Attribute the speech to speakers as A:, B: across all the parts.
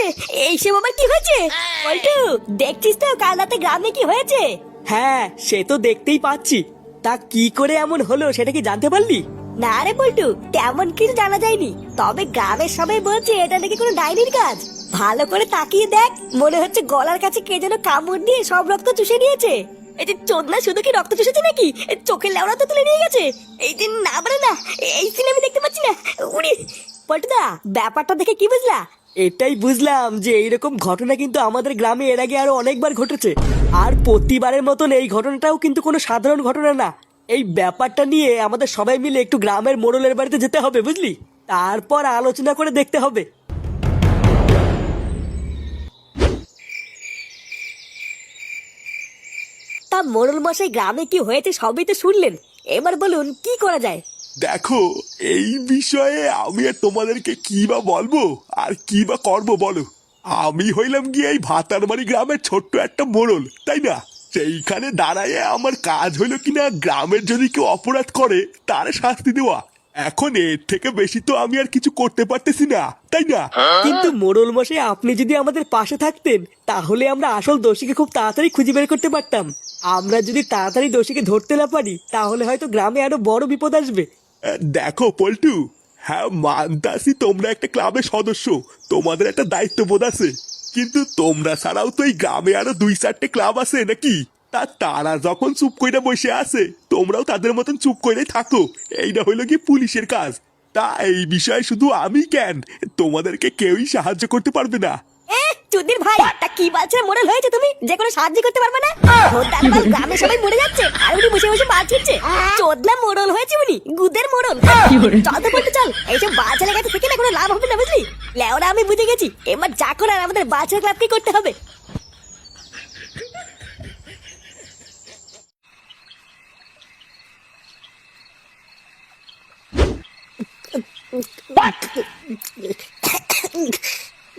A: হয়েছে? এইসব আবার কি হয়েছে? পল্টু, দেখছিস তো কাল রাতে গ্রামে কি হয়েছে?
B: হ্যাঁ, সে তো দেখতেই পাচ্ছি। তা কি করে এমন হলো সেটা কি জানতে পারলি?
A: না রে পল্টু, তেমন কিছু জানা যায়নি। তবে গ্রামের সবাই বলছে এটা নাকি কোনো ডাইনির কাজ। ভালো করে তাকিয়ে দেখ, মনে হচ্ছে গলার কাছে কে যেন কামড় দিয়ে সব রক্ত চুষে নিয়েছে। এই যে চোদনা শুধু কি রক্ত চুষেছে নাকি? চোখের লেওড়া তো তুলে নিয়ে গেছে। এই যে না মানে না, এই সিনে আমি দেখতে পাচ্ছি না। উনি পল্টুদা, ব্যাপারটা দেখে কি বুঝলা?
B: এটাই বুঝলাম যে এইরকম ঘটনা কিন্তু আমাদের গ্রামে এর আগে আরো অনেকবার ঘটেছে। আর প্রতিবারের মতন এই ঘটনাটাও কিন্তু কোনো সাধারণ ঘটনা না। এই ব্যাপারটা নিয়ে আমাদের সবাই মিলে একটু গ্রামের মোড়লের বাড়িতে যেতে হবে, বুঝলি? তারপর আলোচনা করে দেখতে হবে।
A: তা মোড়ল মশাই, গ্রামে কি হয়েছে সবই তো শুনলেন, এবার বলুন কি করা যায়?
C: দেখো, এই বিষয়ে আমি আর তোমাদেরকে কি বা বলবো আর কি বা করবো বলো। আমি হইলাম গিয়ে এই ভাতারবাড়ি গ্রামের ছোট্ট একটা মোড়ল, তাই না? সেইখানে দাঁড়ায় আমার কাজ হইলো কিনা গ্রামের যদি কেউ অপরাধ করে তার শাস্তি দেওয়া। এখন এর থেকে বেশি তো আমি আর কিছু করতে পারতেছি না, তাই না?
B: কিন্তু মোড়ল মশাই, আপনি যদি আমাদের পাশে থাকতেন তাহলে আমরা আসল দোষীকে খুব তাড়াতাড়ি খুঁজে বের করতে পারতাম। আমরা যদি তাড়াতাড়ি দোষীকে ধরতে না পারি তাহলে হয়তো গ্রামে আরো বড় বিপদ আসবে।
C: দেখো পল্টু, হ্যাঁ মানতাছি তোমরা একটা ক্লাবের সদস্য, তোমাদের একটা দায়িত্ববোধ আছে। কিন্তু তোমরা ছাড়াও তো এই গ্রামে আরো 2-4টে ক্লাব আছে নাকি? তারা যখন চুপ কইরা বসে আছে তোমরাও তাদের মতন চুপ কইরাই থাকো। এইটা হইলো কি পুলিশের কাজ। তা এই বিষয়ে শুধু আমি কেন, তোমাদেরকে কেউই সাহায্য করতে পারবে না।
A: চুদির ভাই, তা কি বলছে মোড়ল হয়েছে তুমি যে কোনো সাহায্য করতে পারবে না? গ্রামে সবাই মরে যাচ্ছে আর উনি বসে বসে বাজ হচ্ছে। চোদনা মোড়ল হয়েছে উনি, গুদের মোড়ল। চল তো বলতে চল, এইসব বাচ্চাদের কাছে থেকে না কোনো লাভ হবে না, বুঝলি? লেওরা আমি বুঝে গেছি, এবার যা করার আমাদের বাচ্চার ক্লাবকে করতে হবে।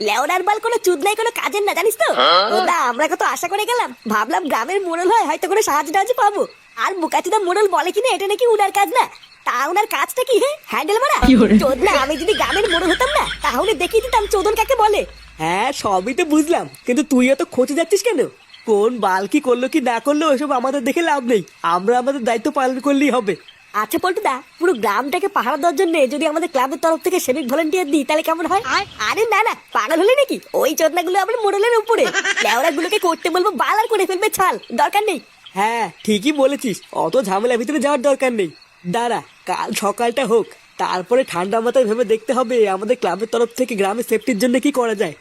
A: লেওরার বাল কোনো চুদ নাই, কোনো কাজের না, জানিস তো? ওদা, আমরা কত আশা করে গেলাম, ভাবলাম গ্রামের মোড়ল হয় হয়তো কোনো সাহায্য টাহায্য পাবো। আর বুকাচুদা মোড়ল বলে কিনা এটা নাকি উনার কাজ না। তা উনার কাজটা কি? হ্যান্ডেল মারা। চোদনা, আমি যদি গ্রামের মোড়ল হতাম না তাহলে দেখিয়ে দিতাম চোদন কাকে বলে।
B: হ্যাঁ, সবই তো বুঝলাম, কিন্তু তুইও তো খোঁজে যাচ্ছিস কেন? কোন বাল কি করলো কি না করলো ওসব আমাদের দেখে লাভ নেই। আমরা আমাদের দায়িত্ব পালন করলেই হবে।
A: আচ্ছা পল্টুদা, পুরো গ্রামটাকে পাহারা দেওয়ার জন্য যদি আমাদের ক্লাবের তরফ থেকে সিভিক ভলেন্টিয়ার দিই তাহলে কেমন হয়? আরে না না, পাগল হলে নাকি? ওই চোদনাগুলো আমার মোড়লের উপরে, লেওরা গুলোকে করতে বলবো বাল আর করে ফেলবে ছাল, দরকার নেই।
B: হ্যাঁ, ঠিকই বলেছিস, অত ঝামেলার ভিতরে যাওয়ার দরকার নেই। দাঁড়া, কাল সকালটা হোক, তারপরে ঠান্ডা মাথায় ভেবে দেখতে হবে আমাদের ক্লাবের তরফ থেকে গ্রামের সেফটির জন্য কি করা যায়।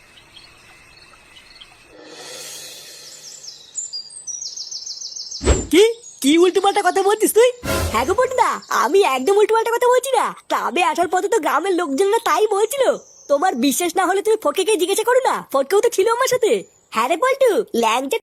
B: কি কি উল্টোপাল্টা কথা বলছিস তুই?
A: হ্যাঁ গো পল্টুদা, আমি একদম উল্টোপাল্টা কথা বলছি না। ক্লাবে আসার পথে তো গ্রামের লোকজনরা তাই বলছিল। তোমার বিশ্বাস না হলে তুমি ফটকে জিজ্ঞাসা করো না, ফটকেও তো ছিল আমার সাথে। হ্যাঁ রে পল্টু, ল্যাংচা